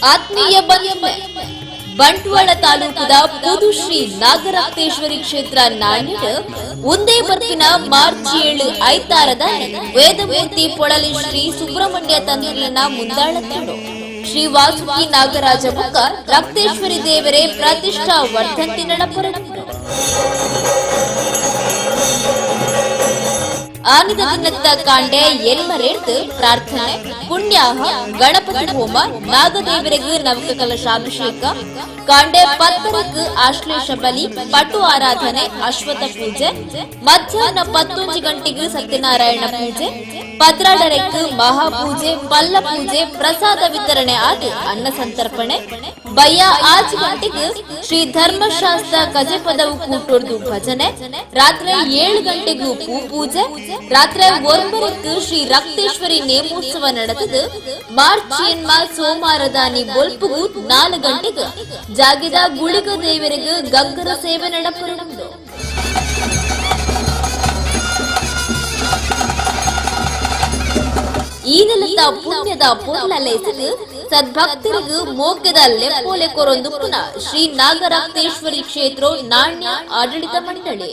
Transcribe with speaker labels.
Speaker 1: ಆತ್ಮೀಯ ಬಂಧುಗಳೇ, ಬಂಟ್ವಾಳ ತಾಲೂಕದ ಪುದು ಶ್ರೀ ನಾಗರಕ್ತೇಶ್ವರಿ ಕ್ಷೇತ್ರ ನಾಣ್ಯದ ಒಂದೇ ಬರ್ಪಿನ ಮಾರ್ಚ್ 7 ಐತಾರದ ವೇದಮೂರ್ತಿ ಪೊಳಲಿ ಶ್ರೀ ಸುಬ್ರಹ್ಮಣ್ಯ ತಂದಿರಲಿನ ಮುಂದಾಳತ್ತಡು ಶ್ರೀ ವಾಸುಕಿ ನಾಗರಾಜ ಬುಕ್ಕ ರಕ್ತೇಶ್ವರಿ ದೇವರೇ ಪ್ರತಿಷ್ಠಾ ವರ್ಧಂತಿ ನಡಪರಡು ಆನಿದ ದಿನತ್ತ ಕಾಂಡೆ ಎನ್ಮರೆಡ್ದು ಪ್ರಾರ್ಥನೆ ಪುಣ್ಯಾಹ ಗಣಪತಿ ಹೋಮ ನಾಗದೇವರಿಗೆ ನವಕ ಕಲಶಾಭಿಷೇಕ ಕಾಂಡೆ ಪತ್ತರಕ್ಕೆ ಆಶ್ಲೇಷ ಬಲಿ ಪಟು ಆರಾಧನೆ ಅಶ್ವಥ ಪೂಜೆ ಮಧ್ಯಾಹ್ನ 11 ಗಂಟೆಗೆ ಸತ್ಯನಾರಾಯಣ ಪೂಜೆ ಪದ್ರಾಡರೆಕ್ಕೆ ಮಹಾಪೂಜೆ ಪಲ್ಲ ಪೂಜೆ ಪ್ರಸಾದ ವಿತರಣೆ ಆದ ಅನ್ನ ಸಂತರ್ಪಣೆ ಬಯ್ಯ 5 ಗಂಟೆಗೆ ಶ್ರೀ ಧರ್ಮಶಾಸ್ತ್ರ ಕಜೆಪದವು ಕೂಟೋರ್ದು ಭಜನೆ ರಾತ್ರಿ 7 ಗಂಟೆಗೂ ಪೂಜೆ ರಾತ್ರಿ 9 ಶ್ರೀ ರಕ್ತೇಶ್ವರಿ ನೇಮೋತ್ಸವ ನಡೆದದು ಮಾರ್ಚ್ 8 ಸೋಮವಾರದಾನಿ ಬೊಲ್ಪುಗು 4 ಗಂಟೆಗೆ ಜಾಗಿದ ಗುಳಿಗ ದೇವರಿಗೆ ಗಂಗರ ಸೇವೆ ನಡಪರಡು ಈ ನೆಲದ ಪುಣ್ಯದ ಪೊರ್ಲಲೇಸಲು ಸದ್ಭಕ್ತರಿಗೂ ಮೋಗ್ಯದ ಲೆಪ್ಪೋಲೆ ಕೊರೊಂದು ಪುನಃ ಶ್ರೀ ನಾಗರಕ್ತೇಶ್ವರಿ ಕ್ಷೇತ್ರ ನಾಣ್ಯ ಆಡಳಿತ ಮಂಡಳಿ